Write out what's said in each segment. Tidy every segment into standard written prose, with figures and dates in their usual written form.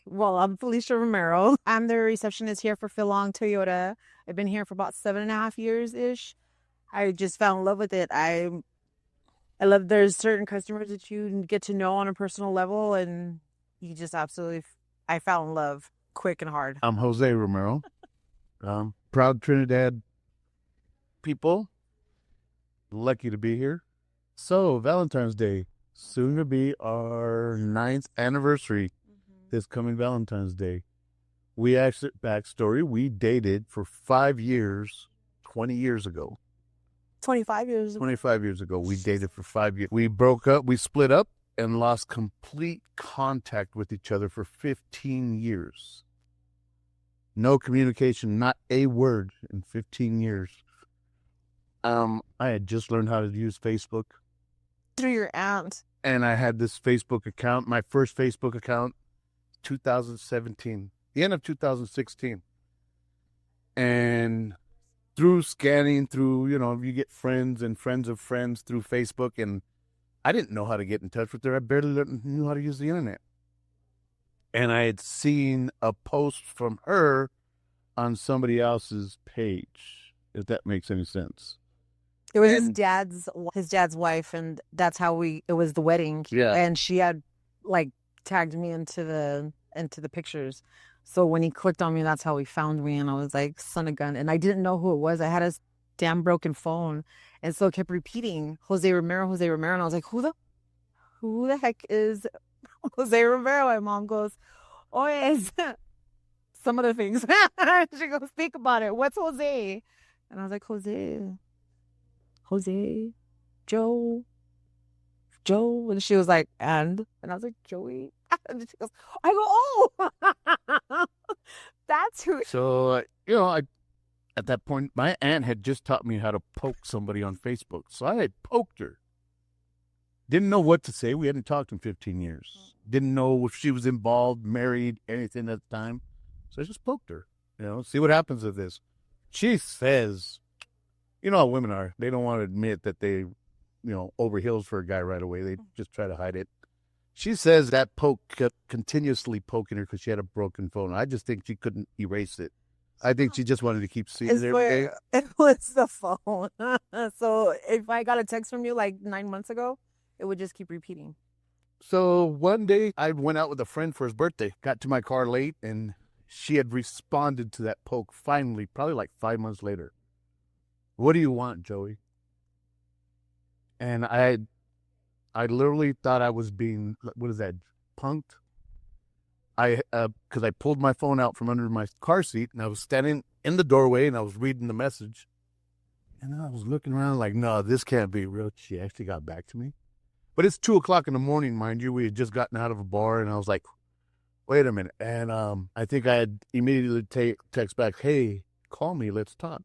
Well, I'm Felicia Romero. I'm the receptionist here for Philong Toyota. I've been here for about 7.5 years ish. I just fell in love with it. I love there's certain customers that you get to know on a personal level, and you just absolutely. I fell in love quick and hard. I'm Jose Romero. Proud Trinidad people. Lucky to be here. So, Valentine's Day, soon to be our 9th anniversary this coming Valentine's Day. We actually, backstory, we dated for 5 years, 20 years ago. 25 years. 25 years ago, we dated for 5 years. We broke up, we split up, and lost complete contact with each other for 15 years. No communication, not a word in 15 years. I had just learned how to use Facebook. Through your aunt. And I had this Facebook account, my first Facebook account, 2017, the end of 2016. And through scanning, you get friends and friends of friends through Facebook, and I didn't know how to get in touch with her. I barely knew how to use the internet. And I had seen a post from her on somebody else's page, if that makes any sense. It was his dad's wife, and that's how it was the wedding. Yeah. And she had tagged me into the pictures. So when he clicked on me, that's how he found me, and I was like, son of a gun. And I didn't know who it was. I had a damn broken phone, and so it kept repeating Jose Romero, Jose Romero, and I was like, who the heck is Jose Romero? My mom goes, oh, yes. Some of the things. She goes, speak about it. What's Jose? And I was like, Jose, Joe. And she was like, and I was like, Joey. And she goes, I go, oh, that's who. So, at that point, my aunt had just taught me how to poke somebody on Facebook. So I had poked her. Didn't know what to say. We hadn't talked in 15 years. Didn't know if she was involved, married, anything at the time. So I just poked her, see what happens with this. She says, how women are. They don't want to admit that they, over heels for a guy right away. They just try to hide it. She says that poke kept continuously poking her because she had a broken phone. I just think she couldn't erase it. I think she just wanted to keep seeing it every day. It was the phone. So if I got a text from you 9 months ago, it would just keep repeating. So one day I went out with a friend for his birthday, got to my car late, and she had responded to that poke finally, probably 5 months later. What do you want, Joey? And I literally thought I was being, punked? Because I pulled my phone out from under my car seat, and I was standing in the doorway, and I was reading the message. And then I was looking around no, this can't be real. She actually got back to me. But it's 2:00 in the morning, mind you. We had just gotten out of a bar, and I was like, wait a minute. And I think I had immediately text back, hey, call me, let's talk.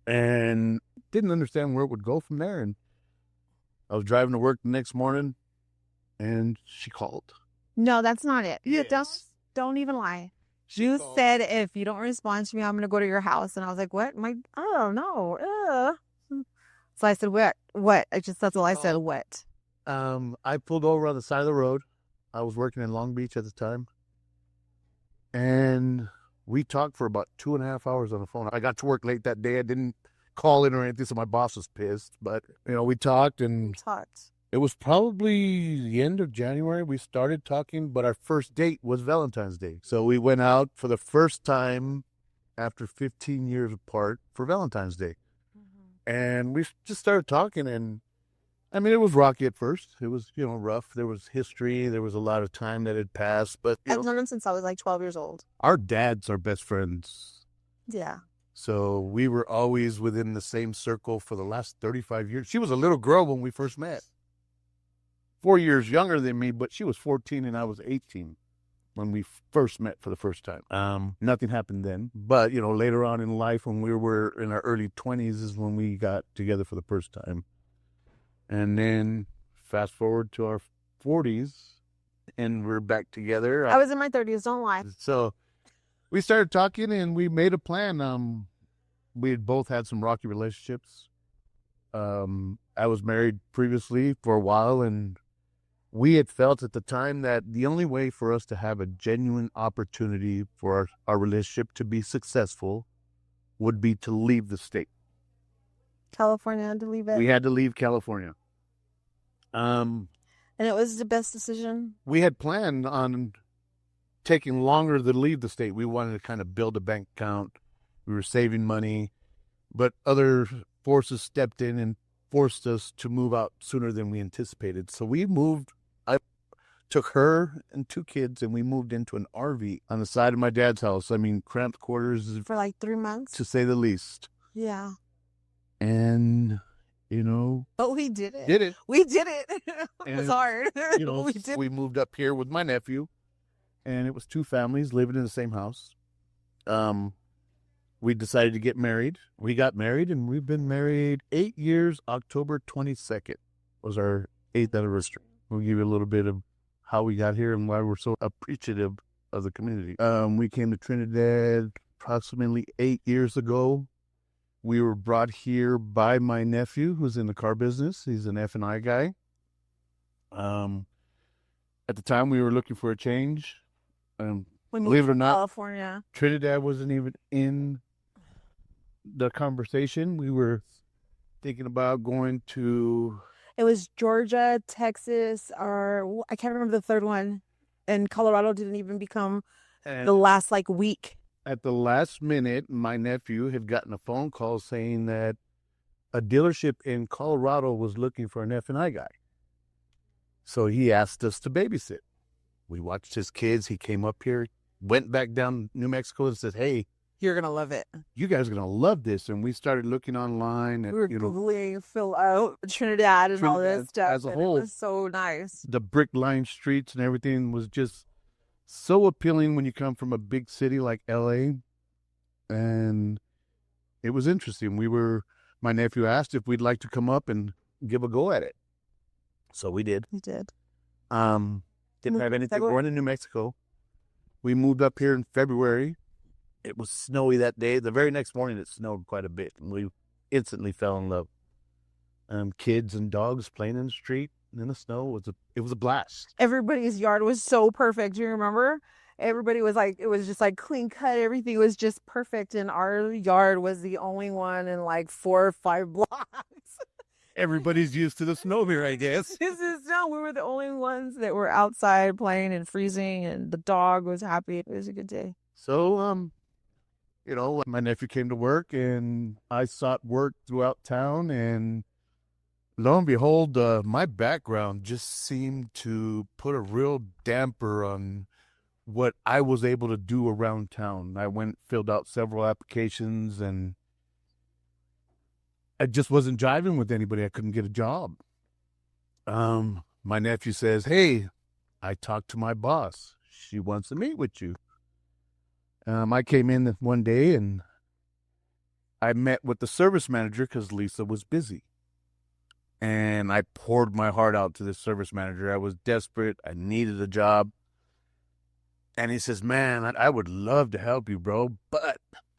And didn't understand where it would go from there. And I was driving to work the next morning, and she called. No, that's not it. Yes. Don't even lie. You said, if you don't respond to me, I'm going to go to your house. And I was like, what? Oh, no. So I said, what? That's all I said, what? I pulled over on the side of the road. I was working in Long Beach at the time. And we talked for about 2.5 hours on the phone. I got to work late that day. I didn't call in or anything, so my boss was pissed. But, we talked. It was probably the end of January we started talking, but our first date was Valentine's Day. So we went out for the first time after 15 years apart for Valentine's Day. Mm-hmm. And we just started talking, and it was rocky at first. It was, rough. There was history. There was a lot of time that had passed. But I've known him since I was 12 years old. Our dads are best friends. Yeah. So we were always within the same circle for the last 35 years. She was a little girl when we first met. 4 years younger than me, but she was 14 and I was 18 when we first met for the first time. Nothing happened then. But, later on in life, when we were in our early 20s is when we got together for the first time. And then fast forward to our 40s, and we're back together. I was in my 30s, don't lie. So we started talking, and we made a plan. We had both had some rocky relationships. I was married previously for a while, and we had felt at the time that the only way for us to have a genuine opportunity for our relationship to be successful would be to leave the state. California had to leave it. We had to leave California. And it was the best decision. We had planned on taking longer to leave the state. We wanted to kind of build a bank account. We were saving money, but other forces stepped in and forced us to move out sooner than we anticipated. So we moved. I took her and 2 kids, and we moved into an RV on the side of my dad's house. I mean, cramped quarters For like 3 months. to say the least. Yeah. And, you know. But we did it. Did it. We did it. It was And, hard. You know, we moved up here with my nephew, and it was 2 families living in the same house. We decided to get married. We got married, and we've been married 8 years. October 22nd was our 8th anniversary. We'll give you a little bit of how we got here and why we're so appreciative of the community. We came to Trinidad approximately 8 years ago. We were brought here by my nephew, who's in the car business. He's an F&I guy. At the time, we were looking for a change. Believe it or not, California. Trinidad wasn't even in the conversation. We were thinking about going to... It was Georgia, Texas, or I can't remember the third one. And Colorado didn't even become the last week. At the last minute, my nephew had gotten a phone call saying that a dealership in Colorado was looking for an F&I guy. So he asked us to babysit. We watched his kids. He came up here, went back down New Mexico and said, hey, you're going to love it. You guys are going to love this. And we started looking online. And, we were Googling fill out Trinidad and all this stuff. As a whole. It was so nice. The brick-lined streets and everything was just so appealing when you come from a big city like LA. And it was interesting. My nephew asked if we'd like to come up and give a go at it. So we did. We did. Didn't have anything going in New Mexico. We moved up here in February. It was snowy that day. The very next morning, it snowed quite a bit. And we instantly fell in love. Kids and dogs playing in the street and in the snow. It was a blast. Everybody's yard was so perfect. Do you remember? Everybody was it was just clean cut. Everything was just perfect. And our yard was the only one in 4 or 5 blocks. Everybody's used to the snow here, I guess. This is snow. We were the only ones that were outside playing and freezing, and the dog was happy. It was a good day. So, my nephew came to work, and I sought work throughout town, and lo and behold, my background just seemed to put a real damper on what I was able to do around town. I filled out several applications, and I just wasn't jiving with anybody. I couldn't get a job. My nephew says, hey, I talked to my boss. She wants to meet with you. I came in one day and I met with the service manager because Lisa was busy. And I poured my heart out to this service manager. I was desperate. I needed a job. And he says, man, I would love to help you, bro, but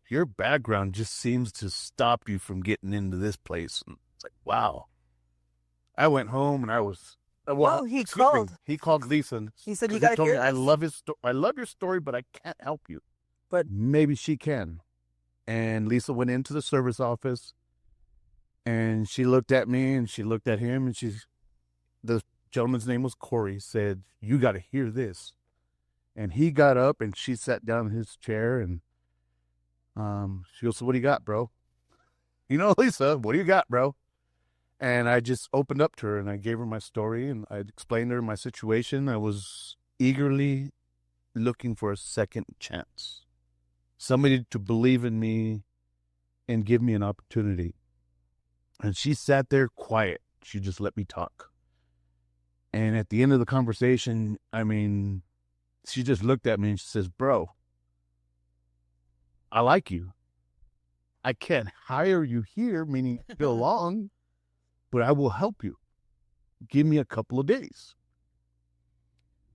your background just seems to stop you from getting into this place. And it's wow. I went home and I was... he called. He called Lisa. And he said, you got to hear this. I love I love your story, but I can't help you. But maybe she can. And Lisa went into the service office and she looked at me and she looked at him and the gentleman's name was Corey, said, you got to hear this. And he got up and she sat down in his chair and she goes, so what do you got, bro? Lisa, what do you got, bro? And I just opened up to her and I gave her my story and I explained to her my situation. I was eagerly looking for a second chance. Somebody to believe in me and give me an opportunity. And she sat there quiet. She just let me talk. And at the end of the conversation, she just looked at me and she says, bro, I like you. I can't hire you here, meaning belong, but I will help you. Give me a couple of days.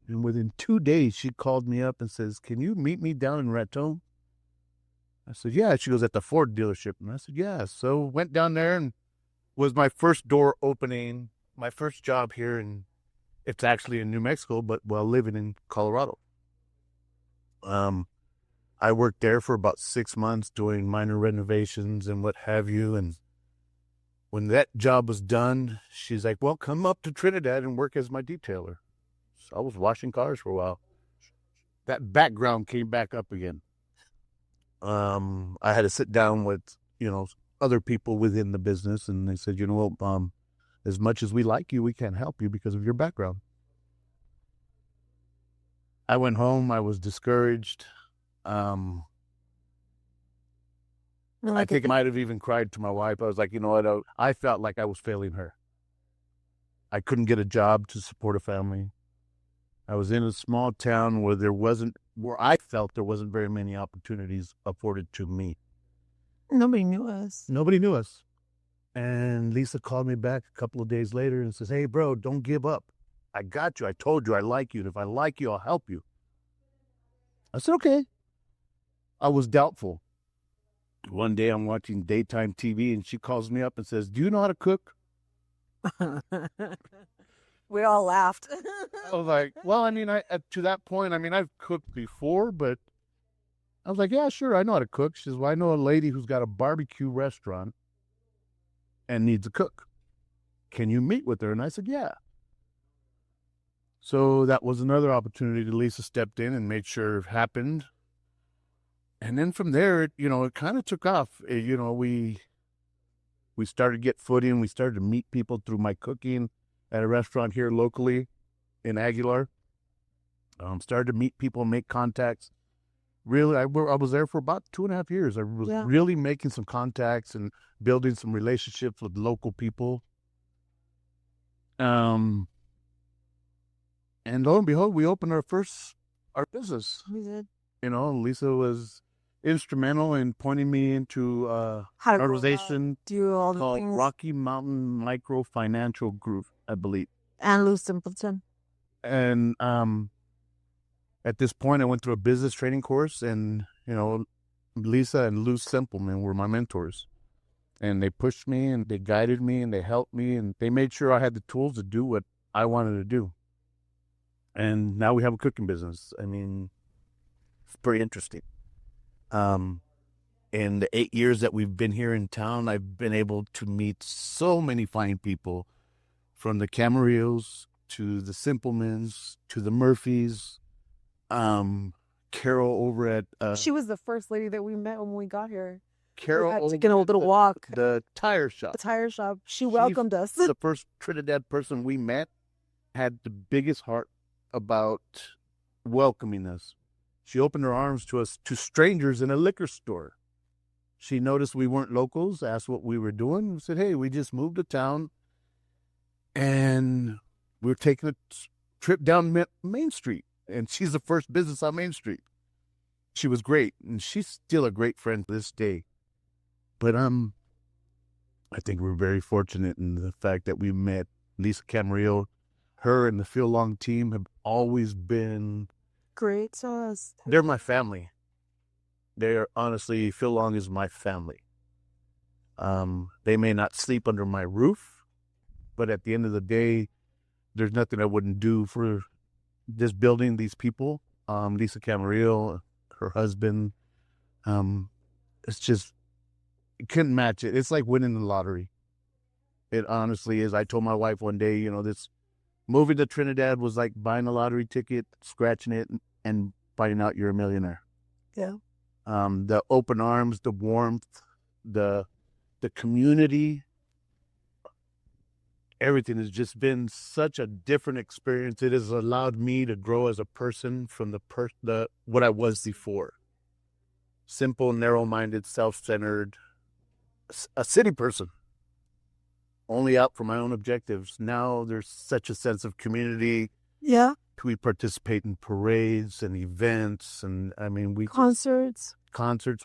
And within 2 days, she called me up and says, can you meet me down in Raton? I said, yeah. She goes, at the Ford dealership. And I said, yeah. So went down there and was my first door opening, my first job here in It's actually in New Mexico, but while living in Colorado. Um, I worked there for about 6 months doing minor renovations and what have you. And when that job was done, she's like, well, come up to Trinidad and work as my detailer. So I was washing cars for a while. That background came back up again. I had to sit down with, other people within the business, and they said, as much as we like you, we can't help you because of your background. I went home. I was discouraged. I think I might have even cried to my wife. I was like, you know what? I felt like I was failing her. I couldn't get a job to support a family. I was in a small town where I felt there wasn't very many opportunities afforded to me. Nobody knew us. Nobody knew us. And Lisa called me back a couple of days later and says, hey, bro, don't give up. I got you. I told you I like you. And if I like you, I'll help you. I said, okay. I was doubtful. One day I'm watching daytime TV and she calls me up and says, do you know how to cook? We all laughed. I was like, well, to that point, I've cooked before, but I was like, yeah, sure, I know how to cook. She says, well, I know a lady who's got a barbecue restaurant and needs a cook. Can you meet with her? And I said, yeah. So that was another opportunity that Lisa stepped in and made sure it happened. And then from there, it kind of took off. We started to get footing. We started to meet people through my cooking at a restaurant here locally in Aguilar. Started to meet people, make contacts. Really, I was there for about 2.5 years. I was really making some contacts and building some relationships with local people. And lo and behold, we opened our business. We did. Lisa was instrumental in pointing me into an organization called Rocky Mountain Micro Financial Group, I believe. And Lou Simpleton. And at this point, I went through a business training course, and Lisa and Lou Simpleton were my mentors. And they pushed me, and they guided me, and they helped me, and they made sure I had the tools to do what I wanted to do. And now we have a cooking business. It's pretty interesting. In the 8 years that we've been here in town, I've been able to meet so many fine people, from the Camarillos to the Simplemans to the Murphys. Carol over at she was the first lady that we met when we got here. Carol we had taken a little walk. The tire shop. She welcomed us. The first Trinidad person we met had the biggest heart about welcoming us. She opened her arms to us, to strangers in a liquor store. She noticed we weren't locals, asked what we were doing, and said, hey, we just moved to town, and we're taking a trip down Main Street. And she's the first business on Main Street. She was great, and she's still a great friend to this day. But I think we're very fortunate in the fact that we met Lisa Camarillo. Her and the Phil Long team have always been great to us. They're my family. Honestly, Phil Long is my family. They may not sleep under my roof, but at the end of the day, there's nothing I wouldn't do for this building, these people. Lisa Camarillo, her husband. It's just, you couldn't match it. It's like winning the lottery. It honestly is. I told my wife one day, this moving to Trinidad was like buying a lottery ticket, scratching it, and finding out you're a millionaire. Yeah. The open arms, the warmth, the community, everything has just been such a different experience. It has allowed me to grow as a person from what I was before. Simple, narrow-minded, self-centered, a city person, only out for my own objectives. Now there's such a sense of community. Yeah. We participate in parades and events, and concerts.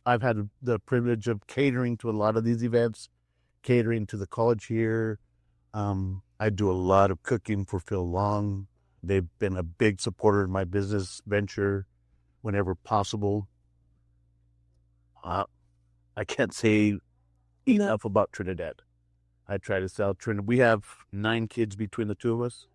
I've had the privilege of catering to a lot of these events, catering to the college here. I do a lot of cooking for Phil Long. They've been a big supporter of my business venture whenever possible. I can't say enough about Trinidad. I try to sell Trinidad. We have 9 kids between the two of us.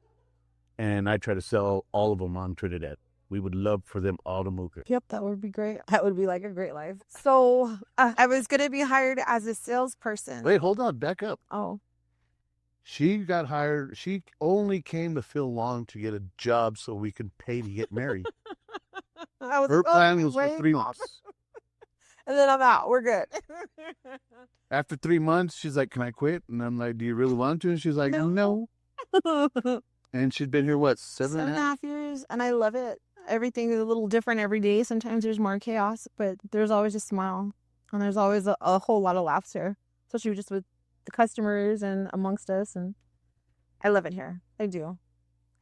and I try to sell all of them on Trinidad. We would love for them all to move here. Yep, that would be great. That would be like a great life. So I was going to be hired as a salesperson. Wait, hold on, back up. Oh. She got hired. She only came to Phil Long to get a job so we could pay to get married. Her plan was for 3 months. And then I'm out. We're good. After 3 months, she's like, "Can I quit?" And I'm like, "Do you really want to?" And she's like, "No." And she's been here, what, 7.5 years? And I love it. Everything is a little different every day. Sometimes there's more chaos, but there's always a smile. And there's always a whole lot of laughter, especially just with the customers and amongst us. And I love it here. I do.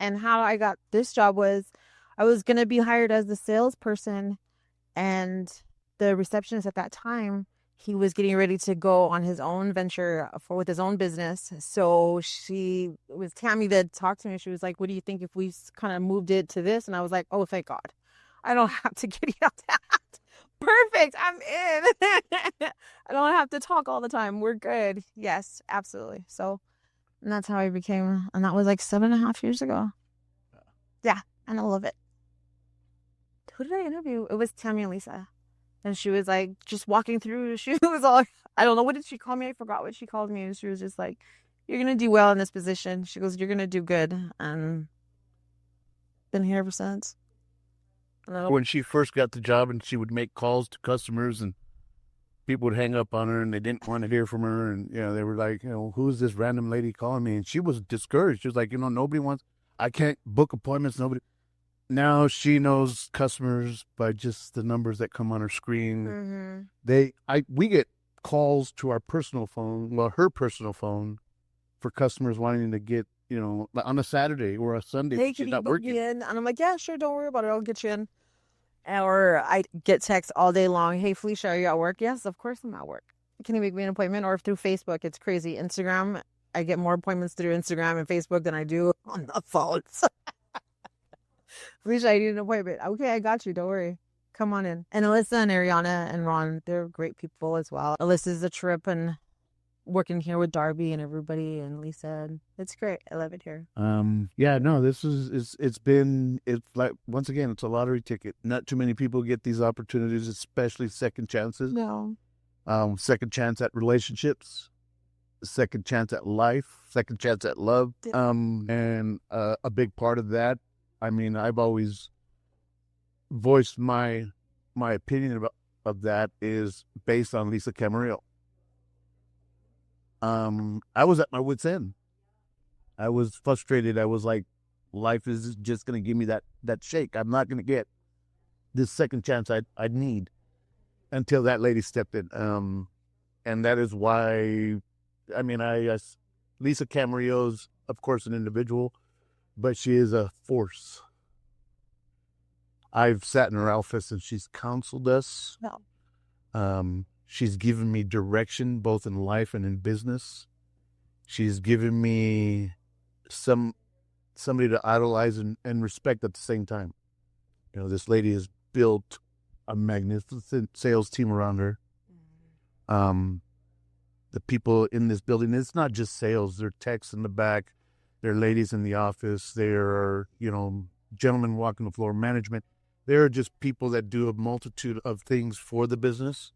And how I got this job was I was going to be hired as the salesperson, and the receptionist at that time, he was getting ready to go on his own venture with his own business. So it was Tammy that talked to me. She was like, "What do you think if we kind of moved it to this?" And I was like, "Oh, thank God. I don't have to get out that. Perfect. I'm in. I don't have to talk all the time. We're good." Yes, absolutely. So, and that's how I became, and that was like 7.5 years ago. Yeah, and I love it. Who did I interview? It was Tammy and Lisa. And she was like, just walking through, she was all, I don't know, what did she call me? I forgot what she called me. And she was just like, "You're going to do well in this position." She goes, "You're going to do good." And been here ever since. When she first got the job and she would make calls to customers and people would hang up on her and they didn't want to hear from her. And, they were like, "Who's this random lady calling me?" And she was discouraged. She was like, "Nobody wants, I can't book appointments. Nobody." Now she knows customers by just the numbers that come on her screen. Mm-hmm. We get calls to our personal phone, her personal phone, for customers wanting to get, on a Saturday or a Sunday. Hey, she's not working. And I'm like, "Yeah, sure, don't worry about it. I'll get you in." Or I get texts all day long. "Hey, Felicia, are you at work?" "Yes, of course I'm at work. Can you make me an appointment?" Or through Facebook. It's crazy. Instagram, I get more appointments through Instagram and Facebook than I do on the phones. "Felicia, I need an appointment." "Okay, I got you. Don't worry. Come on in." And Alyssa and Ariana and Ron, they're great people as well. Alyssa's a trip, and working here with Darby and everybody and Lisa. It's great. I love it here. This it's like, once again, it's a lottery ticket. Not too many people get these opportunities, especially second chances. No. Second chance at relationships, second chance at life, second chance at love. And a big part of that, I've always voiced my opinion of that is based on Lisa Camarillo. I was at my wit's end. I was frustrated. I was like, life is just going to give me that shake. I'm not going to get this second chance I'd need, until that lady stepped in. And that is why, Lisa Camarillo's, of course, an individual, but she is a force. I've sat in her office and she's counseled us. No. She's given me direction both in life and in business. She's given me somebody to idolize and respect at the same time. This lady has built a magnificent sales team around her. The people in this building, it's not just sales. There are techs in the back. There are ladies in the office. There are, gentlemen walking the floor, management. There are just people that do a multitude of things for the business,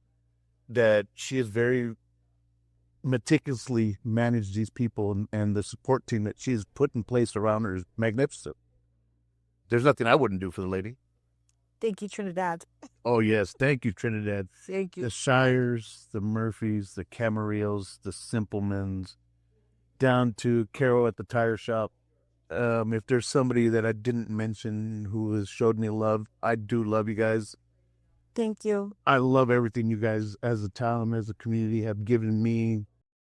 that she has very meticulously managed these people, and the support team that she's put in place around her is magnificent. There's nothing I wouldn't do for the lady. Thank you, Trinidad. Oh, yes. Thank you, Trinidad. Thank you. The Shires, the Murphys, the Camarillos, the Simplemans, down to Carol at the tire shop. If there's somebody that I didn't mention who has showed me love, I do love you guys. Thank you. I love everything you guys as a town, as a community, have given me